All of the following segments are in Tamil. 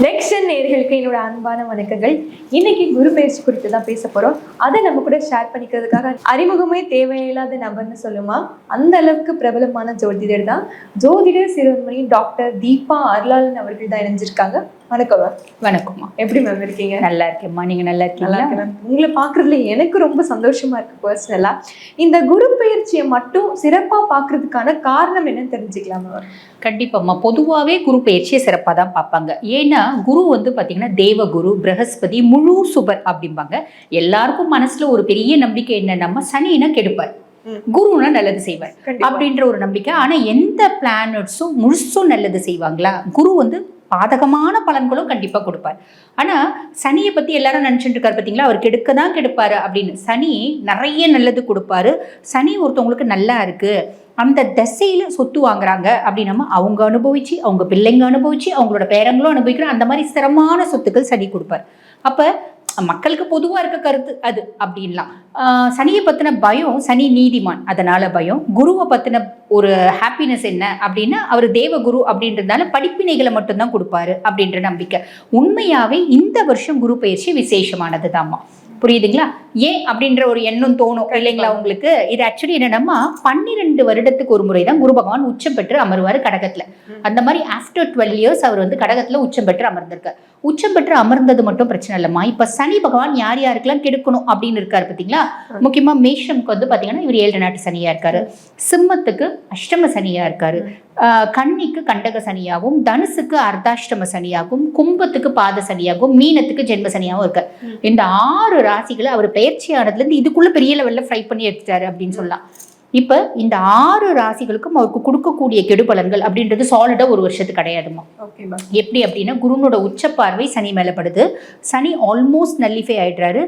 நெக்ஸ்ட் நேயர்களுக்கு என்னோட அன்பான வணக்கங்கள். இன்னைக்கு குரு பயிற்சி குறித்து தான் பேச போறோம். அதை நம்ம கூட ஷேர் பண்ணிக்கிறதுக்காக அறிமுகமே தேவையில்லாத நபர்னு சொல்லுமா, அந்த அளவுக்கு பிரபலமான ஜோதிடர் தான் ஜோதிடர் சிறுவன்மணி டாக்டர் தீபா அருளாளன் அவர்கள் தான் இணைஞ்சிருக்காங்க. வணக்கம். வணக்கம்மா. எப்படி மேம் இருக்கீங்க? நல்லா இருக்கேம்மா. நீங்க நல்லா இருக்கீங்களா? மேம், உங்களை பாக்குறதுல எனக்கு ரொம்ப சந்தோஷமா இருக்கு. பர்சனலா இந்த குரு பயிற்சியை மட்டும் சிறப்பா பாக்குறதுக்கான காரணம் என்னன்னு தெரிஞ்சுக்கலாமா? கண்டிப்பாம்மா. பொதுவாகவே குரு பயிற்சியை சிறப்பாக தான் பார்ப்பாங்க. ஏன்னா குரு பார்த்தீங்கன்னா தேவகுரு, பிரகஸ்பதி, முழு சுபர் அப்படிம்பாங்க. எல்லாருக்கும் மனசுல ஒரு பெரிய நம்பிக்கை என்னன்னா, சனினா கெடுப்பார், குருனா நல்லது செய்வார் அப்படின்ற ஒரு நம்பிக்கை. ஆனா எந்த பிளானட்ஸும் முழுசும் நல்லது செய்வாங்களா? குரு பாதகமான பலன்களும் கண்டிப்பா கொடுப்பார். ஆனா சனியை பத்தி எல்லாரும் நினைச்சுட்டு இருக்காரு பார்த்தீங்களா, அவர் கெடுக்க தான் கெடுப்பாரு அப்படின்னு. சனி நிறைய நல்லது கொடுப்பாரு. சனி ஒருத்தவங்களுக்கு நல்லா இருக்கு, அந்த தசையில சொத்து வாங்குறாங்க அப்படின்னா அவங்க அனுபவிச்சு, அவங்க பிள்ளைங்க அனுபவிச்சு, அவங்களோட பேரங்களும் அனுபவிக்கிற அந்த மாதிரி சிரமமான சொத்துக்கள் சனி கொடுப்பார். அப்ப மக்களுக்கு பொதுவா இருக்க கருத்து அது அப்படின்லாம். சனியை பத்தின பயம், சனி நீதிமான் அதனால பயம். குருவை பத்தின ஒரு ஹாப்பினஸ் என்ன அப்படின்னா, அவர் தேவகுரு அப்படின்றதுனால படிப்பினைகளை மட்டும்தான் கொடுப்பாரு அப்படின்ற நம்பிக்கை. உண்மையாவே இந்த வருஷம் குரு பயிற்சி விசேஷமானது தான்மா. புரியுதுங்களா? ஏன் அப்படின்ற ஒரு எண்ணம் தோணும் இல்லைங்களா உங்களுக்கு? இது ஆக்சுவலி என்னன்னா, 12 வருடத்துக்கு ஒரு முறை தான் குரு பகவான் உச்சம் பெற்று அமருவாரு கடகத்துல. அந்த மாதிரி ஆஃப்டர் 12 இயர்ஸ் அவர் கடகத்துல உச்சம் பெற்று அமர்ந்திருக்கார். உச்சம் பெற்று அமர்ந்தது மட்டும் பிரச்சனை இல்லைம்மா. இப்ப சனி பகவான் யார் யாருக்கெல்லாம் கெடுக்கணும் அப்படின்னு இருக்காரு பார்த்தீங்களா? முக்கியமா மேஷம்க்கு பாத்தீங்கன்னா இவர் 7 நாட்டு சனியா இருக்காரு, சிம்மத்துக்கு அஷ்டம சனியா இருக்காரு, கன்னிக்கு கண்டக சனியாகவும், தனுசுக்கு அர்த்தாஷ்டம சனியாகவும், கும்பத்துக்கு பாத சனியாகவும், மீனத்துக்கு ஜென்ம சனியாகவும் இருக்காரு. இந்த 6 ராசிகளை அவர் பயிற்சியானதுல இருந்து இதுக்குள்ள பெரிய லெவல்ல ஃப்ரை பண்ணி எடுத்துட்டாரு அப்படின்னு சொல்லலாம். இப்ப இந்த 6 ராசிகளுக்கும் அவருக்கு கொடுக்கக்கூடிய கெடுபலன்கள் அப்படின்றது சாலிடா ஒரு வருஷத்துக்கு கிடையாதுமா. எப்படி அப்படின்னா, குருனோட உச்ச பார்வை சனி மேல படுது. சனி ஆல்மோஸ்ட் நல்லிஃபை ஆயிடுறாரு.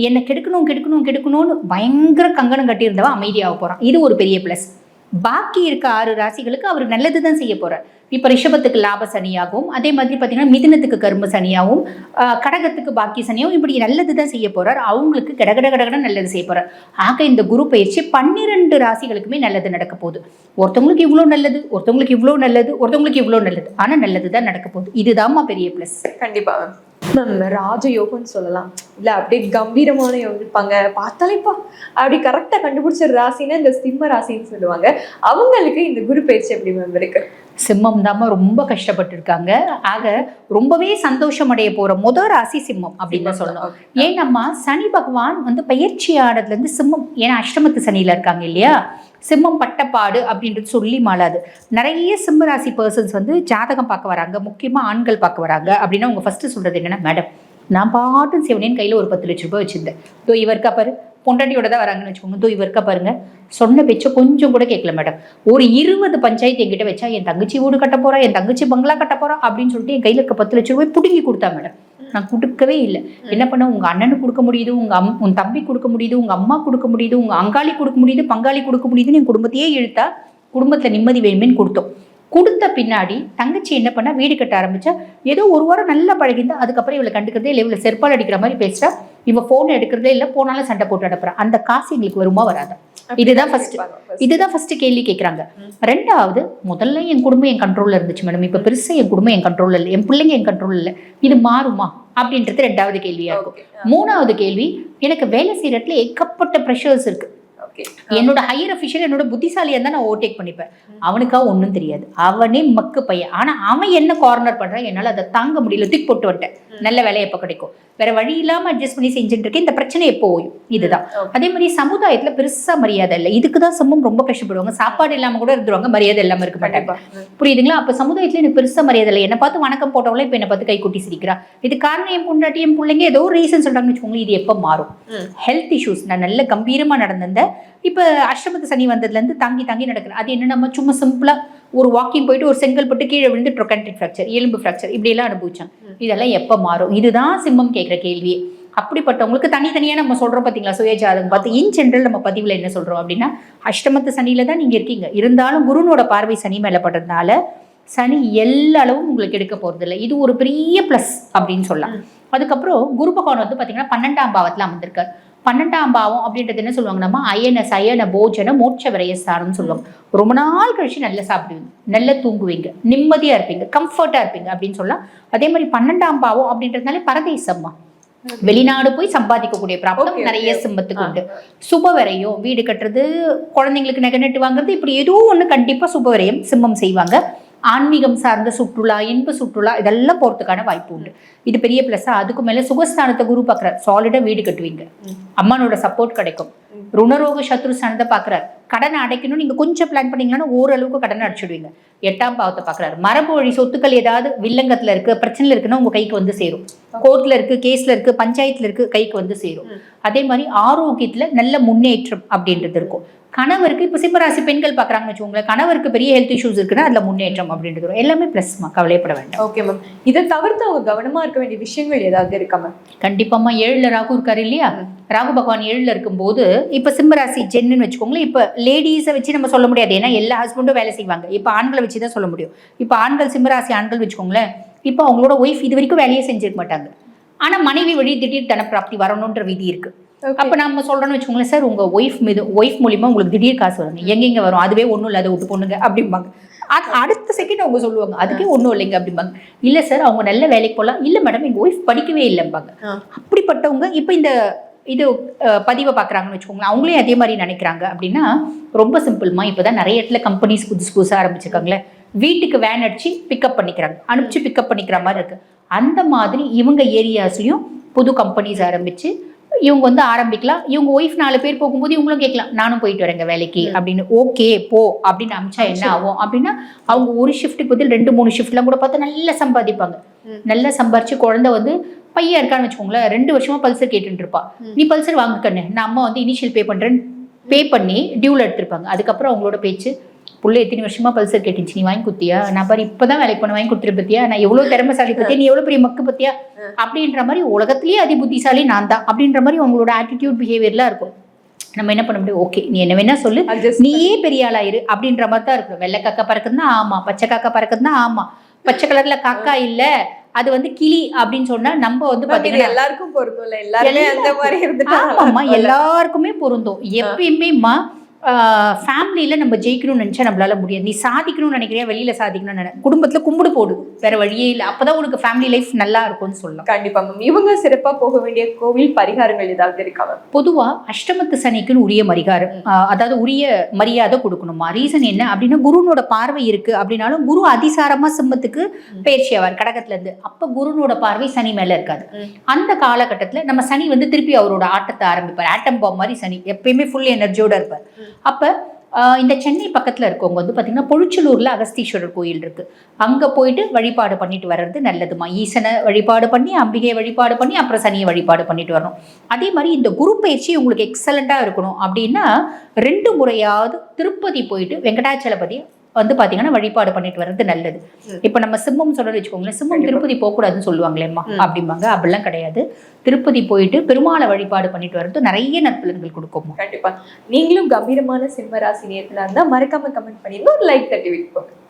என்ன கெடுக்கணும்னு பயங்கர கங்கணம் கட்டியிருந்தவன் அமைதியாக போறான். இது ஒரு பெரிய பிளஸ். பாக்கி இருக்க 6 ராசிகளுக்கு அவர் நல்லதுதான் செய்ய போறார். இப்ப ரிஷபத்துக்கு லாப சனியாகவும், அதே மாதிரி பாத்தீங்கன்னா மிதுனத்துக்கு கர்ம சனியாகவும், கடகத்துக்கு பாக்கி சனியாகவும், இப்படி நல்லதுதான் செய்ய போறார். அவங்களுக்கு கடகட நல்லது செய்ய போறார். ஆக இந்த குரு பயிற்சி 12 ராசிகளுக்குமே நல்லது நடக்க போகுது. ஒருத்தவங்களுக்கு இவ்வளவு நல்லது, ஒருத்தவங்களுக்கு இவ்வளவு நல்லது, ஒருத்தவங்களுக்கு இவ்வளவு நல்லது, ஆனா நல்லதுதான் நடக்க போகுது. இதுதான்மா பெரிய பிளஸ். கண்டிப்பா மேம். ராஜயோகம்னு சொல்லலாம், இல்ல அப்படியே கம்பீரமான யோகம் இருப்பாங்க. பார்த்தாலேப்பா அப்படி கரெக்டா கண்டுபிடிச்ச ராசின்னா இந்த சிம்ம ராசின்னு சொல்லுவாங்க. அவங்களுக்கு இந்த குரு பயிற்சி எப்படி மேம் இருக்கு? சிம்மம் தாம ரொம்ப கஷ்டப்பட்டு இருக்காங்க. ஆக ரொம்பவே சந்தோஷம் அடைய போற முதல் ராசி சிம்மம் அப்படின்னு சொல்லணும். ஏன்னம்மா, சனி பகவான் பயிற்சி ஆனதுல இருந்து சிம்மம், ஏன்னா அஷ்டமத்து சனியில இருக்காங்க இல்லையா, சிம்மம் பட்டப்பாடு அப்படின்றது சொல்லி மாளாது. நிறைய சிம்ம ராசி பர்சன்ஸ் ஜாதகம் பார்க்க வராங்க, முக்கியமா ஆண்கள் பார்க்க வராங்க அப்படின்னா அவங்க ஃபர்ஸ்ட் சொல்றது என்னன்னா, மேடம் நான் பாட்டும் சிவனேன் கையில ஒரு 10 லட்சம் ரூபாய் வச்சிருந்தேன், தோ இவருக்கா பாரு, பொண்டாட்டியோட தான் வராங்கன்னு வச்சுக்கோங்க, தோ இவருக்கா பாருங்க, சொன்ன பேச்ச கொஞ்சம் கூட கேட்கல மேடம். ஒரு 20 பஞ்சாயத்து என்கிட்ட வச்சா, என் தங்கச்சி வீடு கட்ட போறா, என் தங்கச்சி பங்களா கட்ட போறா அப்படின்னு சொல்லிட்டு என் கையில இருக்க 10 லட்சம் ரூபாய் புடுங்கி கொடுத்தா மேடம். நான் கொடுக்கவே இல்லை. என்ன பண்ண, உங்க அண்ணனுக்கு கொடுக்க முடியுது, உன் தம்பி கொடுக்க முடியுது, உங்க அம்மா கொடுக்க முடியுது, உங்க அங்காளி கொடுக்க முடியுது, பங்காளி கொடுக்க முடியுதுன்னு என் குடும்பத்தையே இழுத்தா, குடும்பத்துல நிம்மதி வேணுமேன்னு கொடுத்தோம். கொடுத்த பின்னாடி தங்கச்சி என்ன பண்ணா, வீடு கட்ட ஆரம்பிச்சா. ஏதோ ஒரு வாரம் நல்லா பழகிந்தா, அதுக்கப்புறம் இவளை கண்டுக்கிறதே இல்லை, இவளை செருப்பால் அடிக்கிற மாதிரி பேசுறா, இவ போன் எடுக்கிறதே இல்லை, போனாலும் சண்டை போட்டு அனுப்புறா. அந்த காசு எங்களுக்கு வருமா வராதா? இதுதான் ஃபர்ஸ்ட் கேள்வி கேட்கறாங்க. ரெண்டாவது, முதல்ல என் குடும்பம் என் கண்ட்ரோல்ல இருந்துச்சு மேடம், இப்ப பெருசா என் குடும்பம் என் கண்ட்ரோல்ல இல்லை, என் பிள்ளைங்க என் கண்ட்ரோல்ல இல்லை, இது மாறுமா அப்படின்றது 2வது கேள்வியா இருக்கும். 3வது கேள்வி, எனக்கு வேலை செய்யற இடத்துல ஏகப்பட்ட ப்ரெஷர்ஸ் இருக்கு. என்னோட ஹையர் அஃபிஷியல் என்னோட புத்திசாலியா தான் நான் ஓவர்டேக் பண்ணிப்பேன். அவனுக்காக ஒன்றும் தெரியாது, அவனே மக்கு பையன். ஆனா அவன் என்ன கார்னர் பண்றான், என்னால அதை தாங்க முடியல, தூக்கி போட்டு வந்துட்டேன். நல்ல வேலை எப்போ கிடைக்கும், வேற வழி இல்லாம அட்ஜஸ்ட் பண்ணி செஞ்சுட்டு இருக்கேன், இந்த பிரச்சனை எப்போ ஓயும். இதுதான். அதே மாதிரி சமுதாயத்துல பெருசா மரியாதை இல்லை. இதுக்குதான் சமூகம் ரொம்ப கஷ்டப்படுவாங்க. சாப்பாடு இல்லாம கூட இருந்துருவாங்க, மரியாதை இல்லாம இருக்க மாட்டாங்க. புரியுதுங்களா? அப்ப சமுதாயத்துல எனக்கு பெருசா மரியாதை இல்லை. என்னை பார்த்து வணக்கம் போட்டவங்களே இப்ப என்னை பார்த்து கை கூட்டி சிரிக்கிறா. இது காரணம் என் பொண்டாட்டி, என் பிள்ளைங்க ஏதோ ஒரு ரீசன் சொல்றாங்கன்னு வச்சுக்கோங்க. இது எப்ப மாறும்? Health issues. நான் நல்ல கம்பீரமா நடந்திருந்தேன். இப்ப அஷ்டமத்து சனி வந்ததுல இருந்து தாங்கி நடக்கிறேன். அது என்ன, நம்ம சும்மா சிம்பிளா ஒரு வாக்கிங் போயிட்டு ஒரு செங்கல் பட்டு கீழே விழுந்து ட்ரோகான்ட்ரிக் ஃப்ராக்சர், எலும்பு ஃப்ராக்சர், இப்படி எல்லாம் அனுபவிச்சாங்க. இதெல்லாம் எப்ப மாறும்? இதுதான் சிம்மம் கேட்கிற கேள்வி. அப்படிப்பட்டவங்களுக்கு தனித்தனியா நம்ம சொல்றோம் பாத்தீங்களா, சுயஜாதகம் பார்த்து. இன் ஜெனரல் நம்ம பதிவுல என்ன சொல்றோம் அப்படின்னா, அஷ்டமத்து சனியில தான் நீங்க இருக்கீங்க, இருந்தாலும் குருனோட பார்வை சனி மேல படுறதுனால சனி எல்லா அளவும் உங்களுக்கு எடுக்க போறது இல்லை. இது ஒரு பெரிய பிளஸ் அப்படின்னு சொல்லலாம். அதுக்கப்புறம் குரு பகவான் பாத்தீங்கன்னா 12ஆம் பாவத்துல அமர்ந்திருக்காரு. 12ஆம் பாவம் அப்படின்றது என்ன சொல்லுவாங்க, நம்ம அயன சயன போஜன மோட்ச விரயஸ்தானம்னு சொல்லுவாங்க. ரொம்ப நாள் கழிச்சு நல்லா சாப்பிடுவீங்க, நல்லா தூங்குவீங்க, நிம்மதியா இருப்பீங்க, கம்ஃபர்ட்டா இருப்பீங்க அப்படின்னு சொல்லலாம். அதே மாதிரி 12ஆம் பாவம் அப்படின்றதுனால பரதேசம்மா, வெளிநாடு போய் சம்பாதிக்கக்கூடிய பிராப்தம் நிறைய சிம்மத்துக்கு உண்டு. சுப விரயம், வீடு கட்டுறது, குழந்தைங்களுக்கு நகை நட்டு வாங்குறது, இப்படி ஏதோ ஒண்ணு கண்டிப்பா சுப விரயம் சிம்மம் செய்வாங்க. ஆன்மீகம் சார்ந்த சுற்றுலா, இன்ப சுற்றுலா இதெல்லாம் போறதுக்கான வாய்ப்பு உண்டு. இது பெரிய பிளஸ்ஸா. அதுக்கு மேல சுகஸ்தானத்தை குரு பாக்குறார், சாலிடா வீடு கட்டுவீங்க, அம்மானோட சப்போர்ட் கிடைக்கும். ருணரோக சத்ரு ஸ்தானத்தை பாக்குறாரு, கடனை அடைக்கணும் நீங்க கொஞ்சம் பிளான் பண்ணீங்கன்னா ஓரளவுக்கு கடனை அடிச்சுடுவீங்க. 8ஆம் பாவத்தை பாக்குறாரு, மரபு வழி சொத்துக்கள் ஏதாவது வில்லங்கத்துல இருக்கு, பிரச்சனைல இருக்குன்னா உங்க கைக்கு வந்து சேரும். கோர்ட்ல இருக்கு, கேஸ்ல இருக்கு, பஞ்சாயத்துல இருக்கு, கைக்கு வந்து சேரும். அதே மாதிரி ஆரோக்கியத்துல நல்ல முன்னேற்றம் அப்படின்றது இருக்கும். கணவருக்கு இப்ப சிம்மராசி பெண்கள் பாக்குறாங்கன்னு வச்சுக்கோங்களேன், கணவருக்கு பெரிய ஹெல்த் இஷ்யூஸ் இருக்குன்னா அதுல முன்னேற்றம் அப்படின்றது வரும். எல்லாமே பிளஸ்மா, கவலைப்பட வேண்டாம். Okay ma'am. இதை தவிர்த்து அவங்க கவனமா இருக்க வேண்டிய விஷயங்கள் ஏதாவது இருக்கா மேம்? கண்டிப்பாமா. 7ல ராகு இருக்காரு இல்லையா, ராகு பகவான் 7ல இருக்கும்போது இப்ப சிம்மராசி ஜென்னு வச்சுக்கோங்களேன். இப்ப லேடிஸை வச்சு நம்ம சொல்ல முடியாது, ஏன்னா எல்லா ஹஸ்பண்டும் வேலை செய்வாங்க. இப்ப ஆண்களை வச்சுதான் சொல்ல முடியும். இப்ப ஆண்கள், சிம்மராசி ஆண்கள் வச்சுக்கோங்களேன், இப்ப அவங்களோட ஒய்ஃப் இது வரைக்கும் வேலையே செஞ்சிருக்க மாட்டாங்க. ஆனா மனைவி வழி திடீர் தனப்பிராப்தி வரணும்ன்ற விதி இருக்கு. அப்ப நம்ம சொல்றோம்னு வச்சுக்கோங்களேன், சார் உங்க ஒய்ஃப் மூலியமா உங்களுக்கு திடீர் காசு வருங்க, எங்க வரும், அதுவே ஒண்ணும் இல்லை, அதை விட்டு பொண்ணுங்க அப்படிம்பாங்க. அடுத்த செகண்ட் அவங்க சொல்லுவாங்க அதுக்கே ஒன்றும் இல்லைங்க அப்படிம்பாங்க. இல்லை சார் அவங்க நல்ல வேலைக்கு போகலாம், இல்லை மேடம் எங்கள் ஒய்ஃப் படிக்கவே இல்லைம்பாங்க. அப்படிப்பட்டவங்க இப்போ இந்த இது பதிவை பார்க்குறாங்கன்னு வச்சுக்கோங்களேன், அவங்களே அதே மாதிரி நினைக்கிறாங்க அப்படின்னா ரொம்ப சிம்பிள்மா. இப்போ தான் நிறைய இடத்துல கம்பெனிஸ் புதுசாக ஆரம்பிச்சிருக்காங்களே, வீட்டுக்கு வேன் அடிச்சு பிக்கப் பண்ணிக்கிறாங்க, அனுப்பிச்சு பிக்கப் பண்ணிக்கிற மாதிரி இருக்கு. அந்த மாதிரி இவங்க ஏரியாஸ்லையும் புது கம்பெனிஸ் ஆரம்பிச்சு இவங்க வந்து ஆரம்பிக்கலாம். இவங்க ஒய்ஃப் 4 பேர் போகும்போது இவங்களும் கேட்கலாம், நானும் போயிட்டு வரேங்க வேலைக்கு அப்படின்னு. ஓகே போ அப்படின்னு அமிச்சா என்ன ஆகும் அப்படின்னா, அவங்க ஒரு ஷிஃப்ட்டுக்கு பதில் 2-3 ஷிஃப்ட்லாம் கூட பார்த்து நல்லா சம்பாதிப்பாங்க. நல்லா சம்பாரிச்சு குழந்தை வந்து பையன் இருக்கான்னு வச்சுக்கோங்களேன், 2 வருஷமா பல்சர் கேட்டுட்டு இருப்பா. நீ பல்சர் வாங்கிக்கண்ணு, நான் அம்மா வந்து இனிஷியல் பே பண்றேன்னு பே பண்ணி டியூல எடுத்திருப்பாங்க. அதுக்கப்புறம் அவங்களோட பேச்சு, புள்ள எத்தனை வருஷமா பல்சர் கேட்டுச்சு, நீ வாங்கி கொடுத்தியா, நான் பாரு இப்பதான் வேலைக்கு பண்ண வாங்கி கொடுத்துரு பத்தியா, நான் எவ்வளவு திறமைசாலி பத்தியா, நீ எவ்வளவு பெரிய மக்கு பத்தியா அப்படின்ற மாதிரி, உலகத்திலேயே அதி புத்திசாலி நான் தான் அப்படின்ற மாதிரி அவங்களோட ஆட்டிடியூட் பிஹேவியர்லாம் இருக்கும். நம்ம என்ன பண்ண முடியும், ஓகே நீ என்ன வேணா சொல்லு, நீயே பெரிய ஆளாயிரு அப்படின்ற மாதிரி தான் இருக்கும். வெள்ளை காக்கா பறக்குதுன்னா ஆமா, பச்சை காக்கா பறக்குதுன்னா ஆமா, பச்சை கலர்ல காக்கா இல்ல அது வந்து கிளி அப்படின்னு சொன்னா நம்ம வந்து பாத்தீங்கன்னா எல்லாருக்கும் பொருந்தும் இல்ல, எல்லாருமே அந்த மாதிரி இருந்துட்டு. ஆமாம்மா, எல்லாருக்குமே பொருந்தும். எப்பயுமேம்மா ஃபேமிலியில நம்ம ஜெயிக்கணும்னு நினைச்சா நம்மளால முடியாது. நீ சாதிக்கணும்னு நினைக்கிறியா, வெளியில சாதிக்கணும்னு நினை, குடும்பத்துல கும்பிடு போடு, வேற வழியே இல்லை. அப்பதான் உனக்கு ஃபேமிலி லைஃப் நல்லா இருக்கும்னு சொல்லலாம். கண்டிப்பா மேம். இவங்க சிறப்பா போக வேண்டிய கோவில் பரிகாரங்கள் ஏதாவது இருக்கா மேம்? பொதுவா அஷ்டமத்து சனிக்குன்னு உரிய பரிகாரம், அதாவது உரிய மரியாதை கொடுக்கணுமா. ரீசன் என்ன அப்படின்னா, குருனோட பார்வை இருக்கு அப்படின்னாலும் குரு அதிசாரமா சிம்மத்துக்கு பயிற்சி ஆவார் கடகத்துல இருந்து. அப்ப குருனோட பார்வை சனி மேல இருக்காது. அந்த காலகட்டத்துல நம்ம சனி வந்து திருப்பி அவரோட ஆட்டத்தை ஆரம்பிப்பார். ஆட்டம் பாம் மாதிரி சனி எப்பயுமே ஃபுல் எனர்ஜியோட இருப்பார். அப்ப இந்த சென்னை பக்கத்துல இருக்கவங்க வந்து பாத்தீங்கன்னா, பொழிச்சலூர்ல அகஸ்தீஸ்வரர் கோயில் இருக்கு, அங்க போயிட்டு வழிபாடு பண்ணிட்டு வர்றது நல்லதுமா. ஈசனை வழிபாடு பண்ணி, அம்பிகையை வழிபாடு பண்ணி, அப்புறம் சனியை வழிபாடு பண்ணிட்டு வரணும். அதே மாதிரி இந்த குரு பயிற்சி உங்களுக்கு எக்ஸலண்டா இருக்கணும் அப்படின்னா 2 முறையாவது திருப்பதி போயிட்டு வெங்கடாச்சலபதி வந்து பாத்தீங்கன்னா வழிபாடு பண்ணிட்டு வர்றது நல்லது. இப்ப நம்ம சிம்மம் சொல்ல வச்சுக்கோங்களேன், சிம்மம் திருப்பதி போக கூடாதுன்னு சொல்லுவாங்களேம்மா அப்படிம்பாங்க. அப்படிலாம் கிடையாது. திருப்பதி போயிட்டு பெருமாளை வழிபாடு பண்ணிட்டு வர்றது நிறைய நற்பலன்கள் கொடுக்கும். கண்டிப்பா. நீங்களும் கம்பீரமான சிம்ம ராசி நேயர்களா இருந்தா மறக்காம கமெண்ட் பண்ணிருங்க, ஒரு லைக் தட்டி விட்டுப்போங்க.